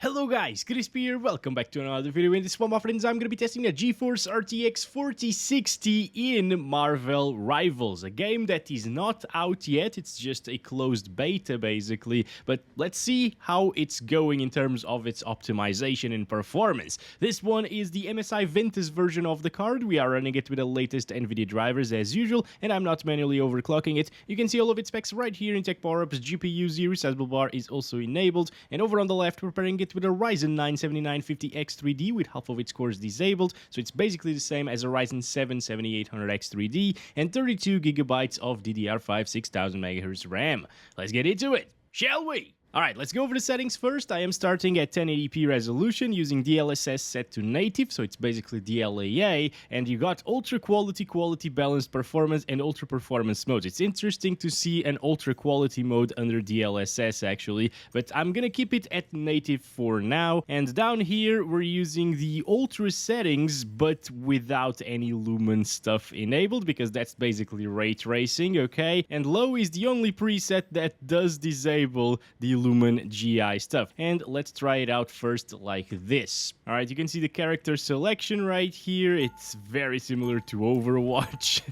Hello guys, Crispy here, welcome back to another video. In this one, my friends, I'm going to be testing a GeForce RTX 4060 in Marvel Rivals, a game that is not out yet. It's just a closed beta basically, but let's see how it's going in terms of its optimization and performance. This one is the MSI Ventus version of the card. We are running it with the latest Nvidia drivers as usual, and I'm not manually overclocking it. You can see all of its specs right here in Tech Power-Ups. GPU 0 resizable bar is also enabled, and over on the left we're pairing it with a Ryzen 9 7950X3D with half of its cores disabled, so it's basically the same as a Ryzen 7 7800X3D and 32GB of DDR5 6000MHz RAM. Let's get into it, shall we? Alright, let's go over the settings first. I am starting at 1080p resolution using DLSS set to native, so it's basically DLAA, and you got ultra quality, quality balanced performance, and ultra performance modes. It's interesting to see an ultra quality mode under DLSS actually, but I'm gonna keep it at native for now. And down here we're using the ultra settings, but without any Lumen stuff enabled, because that's basically ray tracing, okay? And low is the only preset that does disable the Lumen GI stuff. And let's try it out first like this. Alright, you can see the character selection right here. It's very similar to Overwatch.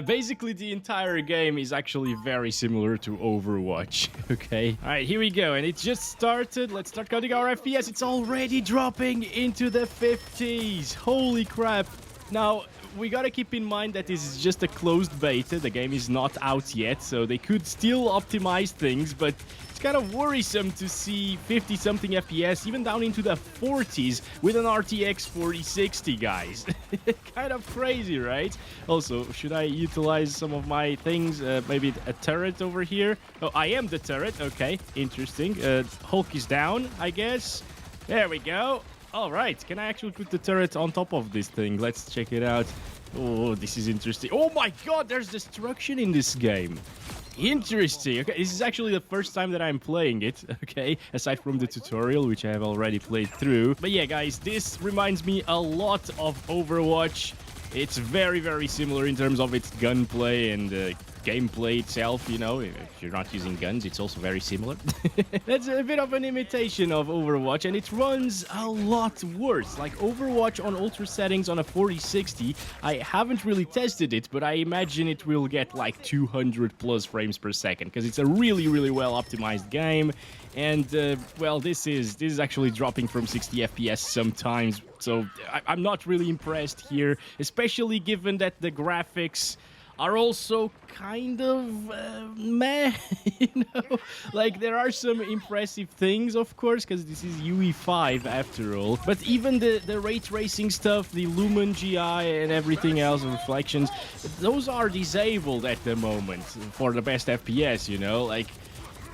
Basically the entire game is actually very similar to Overwatch. Okay, alright, here we go, and it just started. Let's start counting our FPS. It's already dropping into the 50s. Holy crap. Now, we gotta keep in mind that this is just a closed beta. The game is not out yet, so they could still optimize things, but it's kind of worrisome to see 50-something FPS, even down into the 40s with an RTX 4060, guys. Kind of crazy, right? Also, should I utilize some of my things? Maybe a turret over here? Oh, I am the turret. Okay, interesting. Hulk is down, I guess. There we go. All right, can I actually put the turret on top of this thing? Let's check it out. Oh, this is interesting. Oh my god, there's destruction in this game. Interesting. Okay, this is actually the first time that I'm playing it, okay, aside from the tutorial, which I have already played through. But yeah, guys, this reminds me a lot of Overwatch. It's very, very similar in terms of its gunplay and gameplay itself, you know. If you're not using guns, it's also very similar. That's a bit of an imitation of Overwatch, and it runs a lot worse. Like Overwatch on ultra settings on a 4060, I haven't really tested it, but I imagine it will get like 200 plus frames per second, because it's a really, really well optimized game. And well, this is actually dropping from 60 FPS sometimes, so I'm not really impressed here, especially given that the graphics are also kind of meh, you know? Like, there are some impressive things, of course, because this is UE5 after all. But even the ray tracing stuff, the Lumen GI and everything else, reflections, those are disabled at the moment for the best FPS, you know? Like,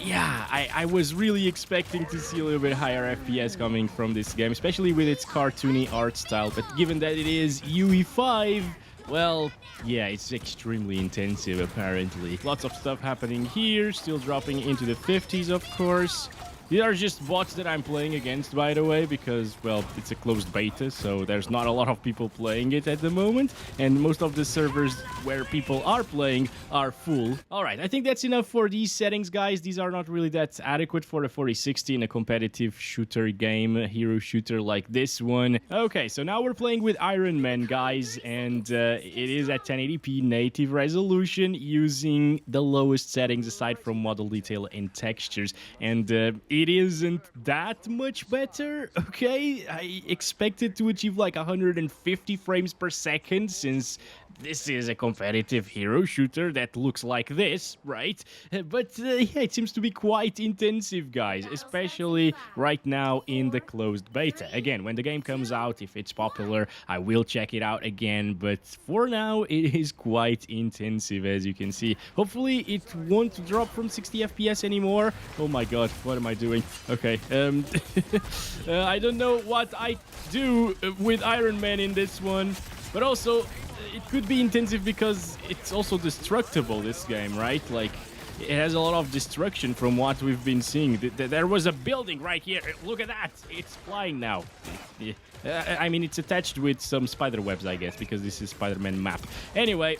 yeah, I was really expecting to see a little bit higher FPS coming from this game, especially with its cartoony art style. But given that it is UE5, well, yeah, it's extremely intensive, apparently. Lots of stuff happening here, still dropping into the 50s, of course. These are just bots that I'm playing against, by the way, because, well, it's a closed beta, so there's not a lot of people playing it at the moment, and most of the servers where people are playing are full. Alright, I think that's enough for these settings, guys. These are not really that adequate for the 4060 in a competitive shooter game, a hero shooter like this one. Okay, so now we're playing with Iron Man, guys, and it is at 1080p native resolution using the lowest settings aside from model detail and textures, and it isn't that much better, okay? I expected to achieve like 150 frames per second, since this is a competitive hero shooter that looks like this, right? But yeah, it seems to be quite intensive, guys, especially right now in the closed beta. Again, when the game comes out, if it's popular, I will check it out again, but for now, it is quite intensive, as you can see. Hopefully, it won't drop from 60 FPS anymore. Oh my god, what am I doing? Okay, I don't know what I do with Iron Man in this one, but also it could be intensive because it's also destructible, this game, right? Like, it has a lot of destruction from what we've been seeing. There was a building right here. Look at that. It's flying now. Yeah. I mean, it's attached with some spider webs, I guess, because this is Spider-Man map. Anyway,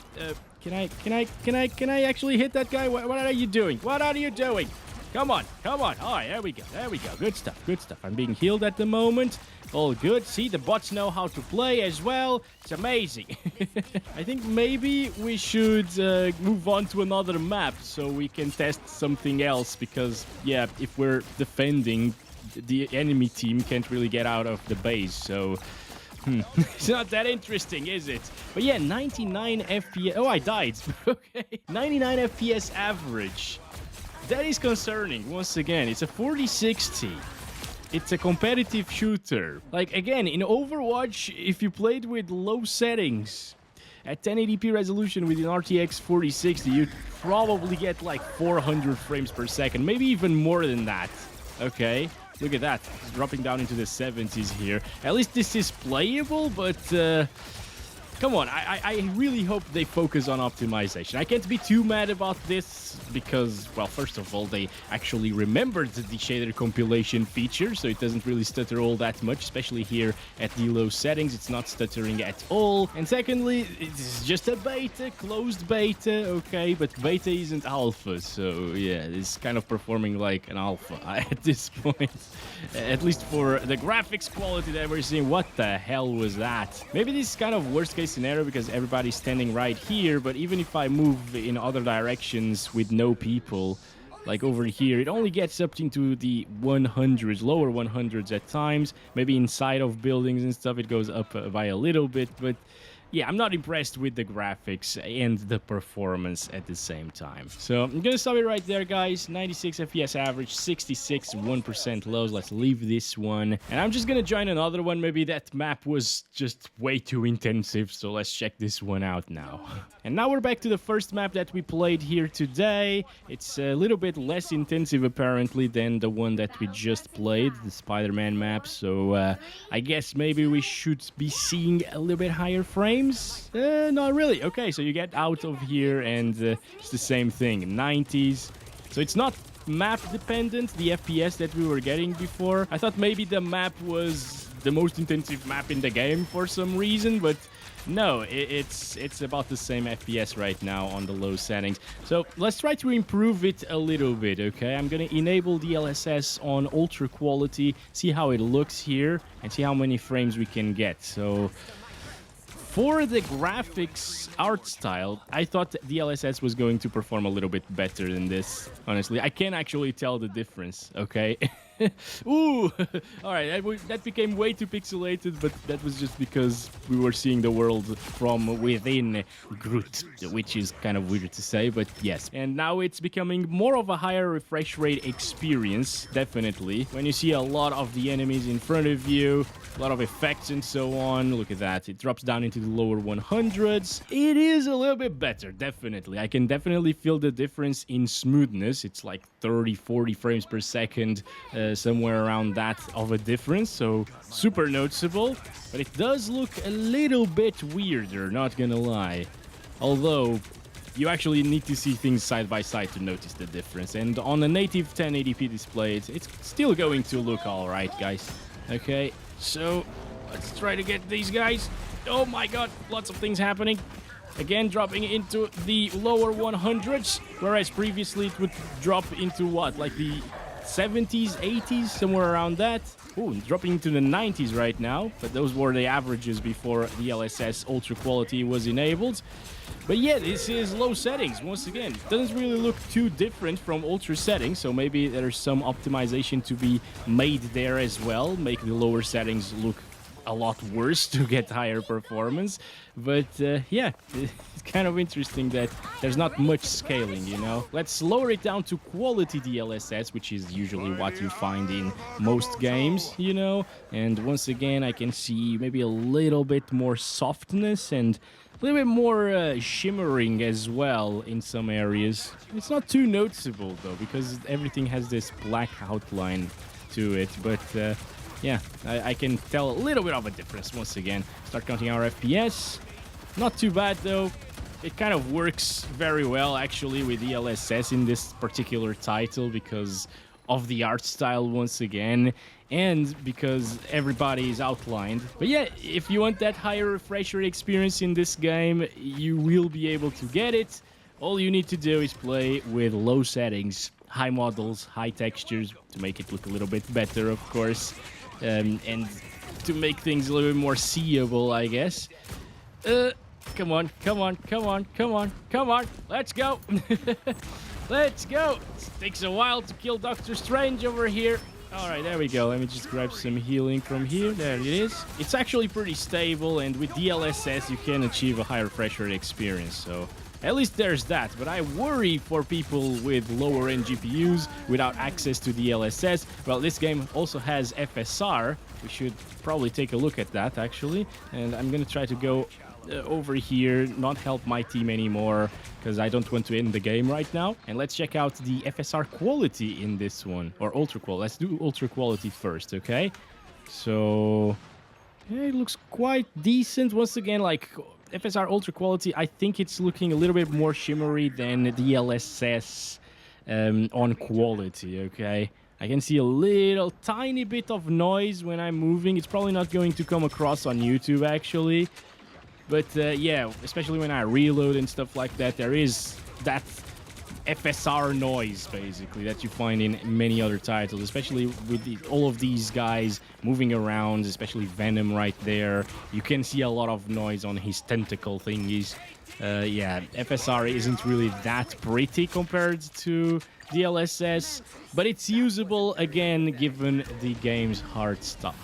can I actually hit that guy? What are you doing? What are you doing? Come on, come on. All right, there we go, there we go. Good stuff, good stuff. I'm being healed at the moment. All good. See, the bots know how to play as well. It's amazing. I think maybe we should move on to another map so we can test something else because, yeah, if we're defending, the enemy team can't really get out of the base, so... It's not that interesting, is it? But yeah, 99 FPS... Oh, I died. Okay. 99 FPS average. That is concerning, once again. It's a 4060. It's a competitive shooter. Like, again, in Overwatch, if you played with low settings, at 1080p resolution with an RTX 4060, you'd probably get like 400 frames per second, maybe even more than that. Okay, look at that. It's dropping down into the 70s here. At least this is playable, but... come on, I really hope they focus on optimization. I can't be too mad about this because, well, first of all, they actually remembered the shader compilation feature, so it doesn't really stutter all that much, especially here at the low settings. It's not stuttering at all. And secondly, it's just a beta, closed beta, okay, but beta isn't alpha, so yeah, it's kind of performing like an alpha at this point. At least for the graphics quality that we're seeing. What the hell was that? Maybe this is kind of worst case scenario because everybody's standing right here, but even if I move in other directions with no people, like over here, it only gets up into the 100s, lower 100s at times. Maybe inside of buildings and stuff it goes up by a little bit, but yeah, I'm not impressed with the graphics and the performance at the same time. So I'm gonna stop it right there, guys. 96 FPS average, 66 1% lows. Let's leave this one. And I'm just gonna join another one. Maybe that map was just way too intensive, so let's check this one out now. And now we're back to the first map that we played here today. It's a little bit less intensive, apparently, than the one that we just played, the Spider-Man map. So I guess maybe we should be seeing a little bit higher frames. Not really. Okay, so you get out of here and it's the same thing, 90s. So it's not map dependent, the FPS that we were getting before. I thought maybe the map was the most intensive map in the game for some reason, but no, it's about the same FPS right now on the low settings. So let's try to improve it a little bit, okay? I'm gonna enable DLSS on ultra quality, see how it looks here, and see how many frames we can get. So for the graphics art style, I thought DLSS was going to perform a little bit better than this, honestly. I can actually tell the difference, okay? Ooh! Alright, that became way too pixelated, but that was just because we were seeing the world from within Groot, which is kind of weird to say, but yes. And now it's becoming more of a higher refresh rate experience, definitely. When you see a lot of the enemies in front of you, a lot of effects and so on, look at that. It drops down into the lower 100s. It is a little bit better, definitely. I can definitely feel the difference in smoothness. It's like 30, 40 frames per second, somewhere around that of a difference, so super noticeable. But it does look a little bit weirder, not gonna lie. Although, you actually need to see things side by side to notice the difference. And on a native 1080p display, it's still going to look alright, guys. Okay, so let's try to get these guys. Oh my god, lots of things happening. Again, dropping into the lower 100s, whereas previously it would drop into what, like the 70s, 80s, somewhere around that. Ooh, dropping into the 90s right now, but those were the averages before the DLSS ultra quality was enabled. But yeah, this is low settings, once again. It doesn't really look too different from ultra settings, so maybe there's some optimization to be made there as well, make the lower settings look a lot worse to get higher performance. But yeah, it's kind of interesting that there's not much scaling, you know. Let's lower it down to quality DLSS, which is usually what you find in most games, you know. And once again, I can see maybe a little bit more softness and a little bit more shimmering as well in some areas. It's not too noticeable though, because everything has this black outline to it, but yeah, I can tell a little bit of a difference once again. Start counting our FPS. Not too bad though. It kind of works very well actually with DLSS in this particular title because of the art style once again, and because everybody is outlined. But yeah, if you want that higher refresh rate experience in this game, you will be able to get it. All you need to do is play with low settings high models, high textures to make it look a little bit better, of course, and to make things a little bit more seeable, I guess. Come on, come on, come on, come on, come on. Let's go. Let's go. It takes a while to kill Doctor Strange over here. All right, there we go. Let me just grab some healing from here. There it is. It's actually pretty stable, and with DLSS, you can achieve a higher refresh rate experience. So at least there's that. But I worry for people with lower-end GPUs without access to DLSS. Well, this game also has FSR. We should probably take a look at that, actually. And I'm going to try to go over here, not help my team anymore, because I don't want to end the game right now. And let's check out the FSR quality in this one, or ultra quality. Let's do ultra quality first, okay? So yeah, it looks quite decent. Once again, like FSR ultra quality, I think it's looking a little bit more shimmery than the DLSS on quality, okay? I can see a little tiny bit of noise when I'm moving. It's probably not going to come across on YouTube, actually. But yeah, especially when I reload and stuff like that, there is that FSR noise, basically, that you find in many other titles, especially with all of these guys moving around, especially Venom right there. You can see a lot of noise on his tentacle thingies. Yeah, FSR isn't really that pretty compared to DLSS, but it's usable, again, given the game's art style.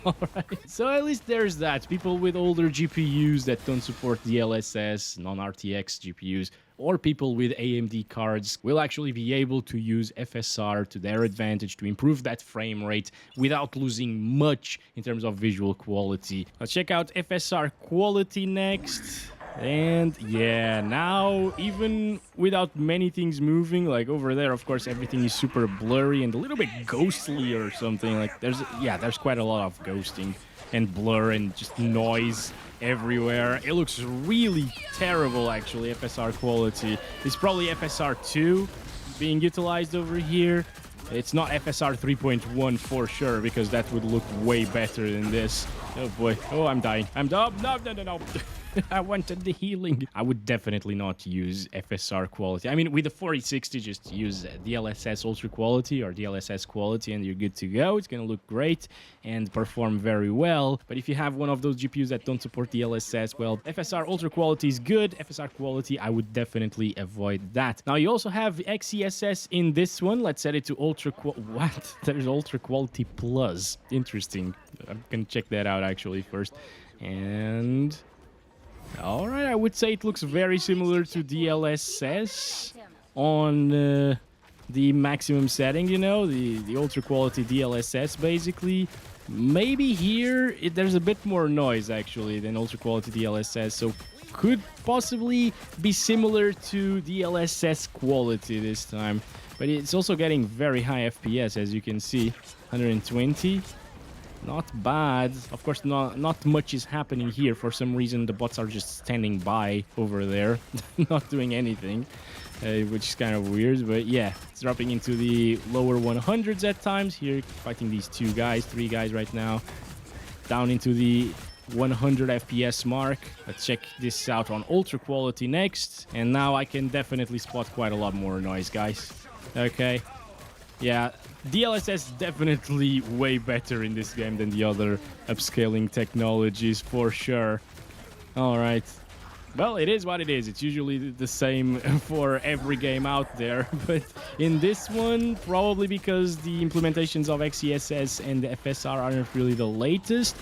Alright, so at least there's that. People with older GPUs that don't support DLSS, non-RTX GPUs, or people with AMD cards will actually be able to use FSR to their advantage to improve that frame rate without losing much in terms of visual quality. Let's check out FSR quality next. And yeah, now even without many things moving, like over there, of course, everything is super blurry and a little bit ghostly or something. Like there's quite a lot of ghosting and blur and just noise everywhere. It looks really terrible, actually. FSR quality. It's probably FSR 2 being utilized over here. It's not FSR 3.1 for sure, because that would look way better than this. Oh boy. Oh, I'm dying. I'm done. No. I wanted the healing. I would definitely not use FSR quality. I mean, with the 4060, just use DLSS Ultra Quality or DLSS Quality and you're good to go. It's going to look great and perform very well. But if you have one of those GPUs that don't support DLSS, well, FSR Ultra Quality is good. FSR Quality, I would definitely avoid that. Now, you also have XeSS in this one. Let's set it to Ultra Quality. What? There's Ultra Quality Plus. Interesting. I'm going to check that out actually first. And all right, I would say it looks very similar to DLSS on the maximum setting, you know, the ultra quality DLSS basically. Maybe here there's a bit more noise actually than ultra quality DLSS, so could possibly be similar to DLSS quality this time. But it's also getting very high FPS, as you can see, 120. Not bad. Of course, not much is happening here. For some reason, the bots are just standing by over there, not doing anything, which is kind of weird. But yeah, it's dropping into the lower 100s at times. Here, fighting these three guys right now. Down into the 100 FPS mark. Let's check this out on ultra quality next. And now I can definitely spot quite a lot more noise, guys. Okay. Yeah, DLSS definitely way better in this game than the other upscaling technologies, for sure. All right. Well, it is what it is. It's usually the same for every game out there. But in this one, probably because the implementations of XeSS and the FSR aren't really the latest,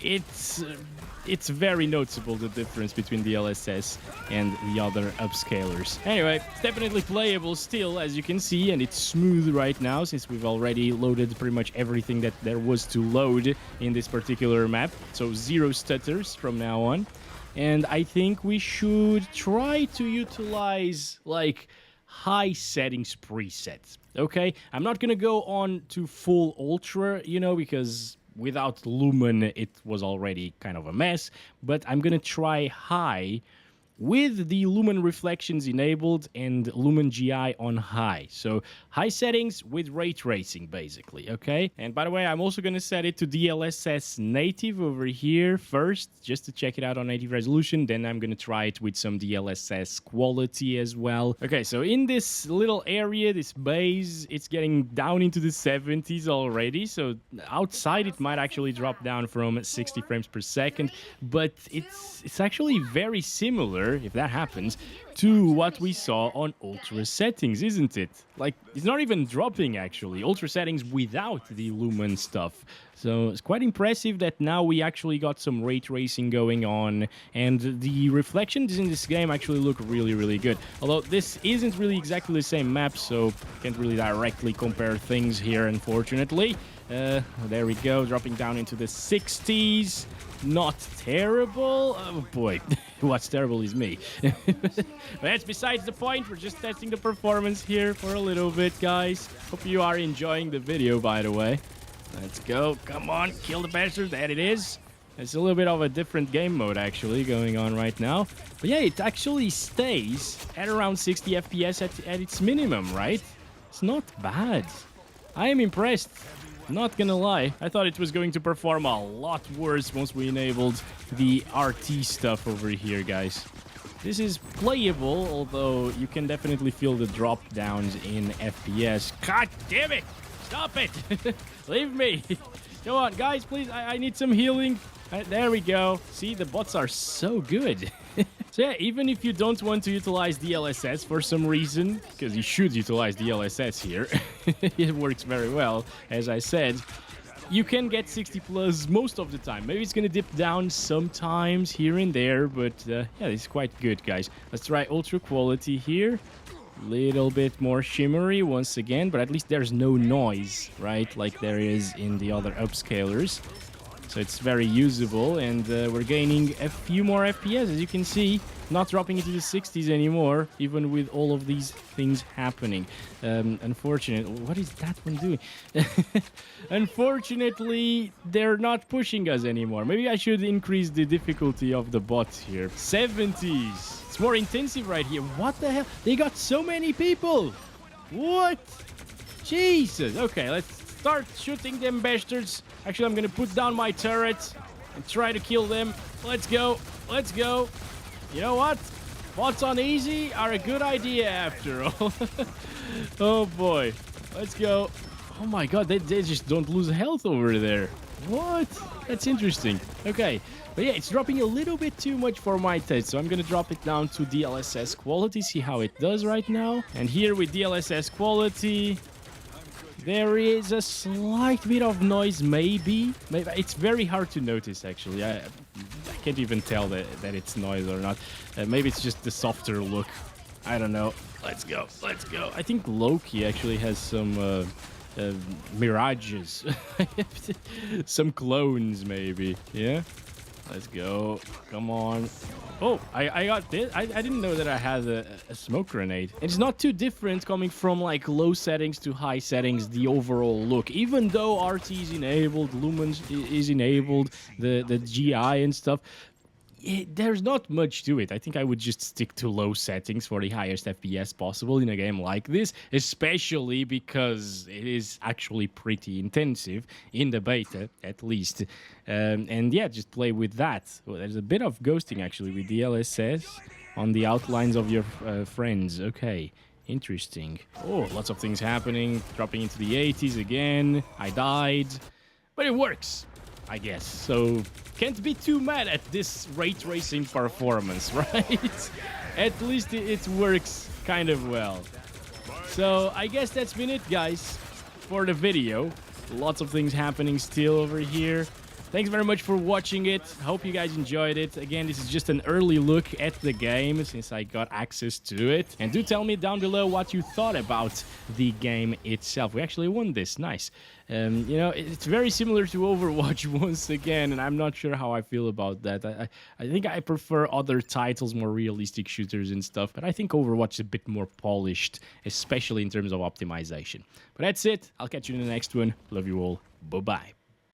it's very noticeable, the difference between the DLSS and the other upscalers. Anyway, it's definitely playable still, as you can see, and it's smooth right now since we've already loaded pretty much everything that there was to load in this particular map. So 0 stutters from now on. And I think we should try to utilize like high settings presets. Okay, I'm not gonna go on to full ultra, you know, because without Lumen, it was already kind of a mess, but I'm gonna try high with the Lumen reflections enabled and Lumen GI on high. So high settings with ray tracing, basically, okay? And by the way, I'm also going to set it to DLSS native over here first, just to check it out on native resolution. Then I'm going to try it with some DLSS quality as well. Okay, so in this little area, this base, it's getting down into the 70s already. So outside, it might actually drop down from 60 frames per second, but it's actually very similar, if that happens, to what we saw on ultra settings, isn't it? Like, it's not even dropping, actually. Ultra settings without the Lumen stuff. So it's quite impressive that now we actually got some ray tracing going on, and the reflections in this game actually look really, really good. Although this isn't really exactly the same map, so can't really directly compare things here, unfortunately. There we go, dropping down into the 60s. Not terrible. Oh boy, what's terrible is me. But that's besides the point. We're just testing the performance here for a little bit, guys. Hope you are enjoying the video, by the way. Let's go. Come on, kill the bastard. There it is. It's a little bit of a different game mode, actually, going on right now. But yeah, it actually stays at around 60 FPS at its minimum, right? It's not bad. I am impressed. Not gonna lie, I thought it was going to perform a lot worse once we enabled the RT stuff over here, guys. This is playable, although you can definitely feel the drop downs in FPS. God damn it! Stop it! Leave me! Come on, guys, please, I need some healing. There we go. See, the bots are so good. So yeah, even if you don't want to utilize DLSS for some reason, because you should utilize DLSS here, it works very well, as I said, you can get 60 plus most of the time. Maybe it's going to dip down sometimes here and there, but yeah, it's quite good, guys. Let's try ultra quality here. Little bit more shimmery once again, but at least there's no noise, right? Like there is in the other upscalers. So it's very usable, and we're gaining a few more FPS, as you can see. Not dropping into the 60s anymore, even with all of these things happening. Unfortunately, what is that one doing? Unfortunately, they're not pushing us anymore. Maybe I should increase the difficulty of the bots here. 70s. It's more intensive right here. What the hell? They got so many people. What? Jesus. Okay, let's start shooting them bastards. Actually, I'm gonna put down my turret and try to kill them. Let's go. Let's go. You know what? Bots on easy are a good idea after all. Oh boy. Let's go. Oh my god, they just don't lose health over there. What? That's interesting. Okay. But yeah, it's dropping a little bit too much for my taste, so I'm gonna drop it down to DLSS quality, see how it does right now. And here with DLSS quality, there is a slight bit of noise, maybe. It's very hard to notice, actually. I can't even tell that it's noise or not. Maybe it's just the softer look. I don't know. Let's go. Let's go. I think Loki actually has some mirages. Some clones, maybe. Yeah? Let's go. Come on. Oh, I got this. I didn't know that I had a smoke grenade. It's not too different coming from like low settings to high settings, the overall look. Even though RT is enabled, Lumen is enabled, the GI and stuff, there's not much to it. I think I would just stick to low settings for the highest FPS possible in a game like this, especially because it is actually pretty intensive in the beta, at least. And yeah, just play with that. Well, there's a bit of ghosting actually with DLSS on the outlines of your friends. Okay, interesting. Oh, lots of things happening. Dropping into the 80s again. I died, but it works, I guess. So can't be too mad at this ray tracing performance, right? At least it works kind of well. So I guess that's been it, guys, for the video. Lots of things happening still over here. Thanks very much for watching it. Hope you guys enjoyed it. Again, this is just an early look at the game since I got access to it. And do tell me down below what you thought about the game itself. We actually won this. Nice. You know, it's very similar to Overwatch once again, and I'm not sure how I feel about that. I think I prefer other titles, more realistic shooters and stuff, but I think Overwatch is a bit more polished, especially in terms of optimization. But that's it. I'll catch you in the next one. Love you all. Bye-bye.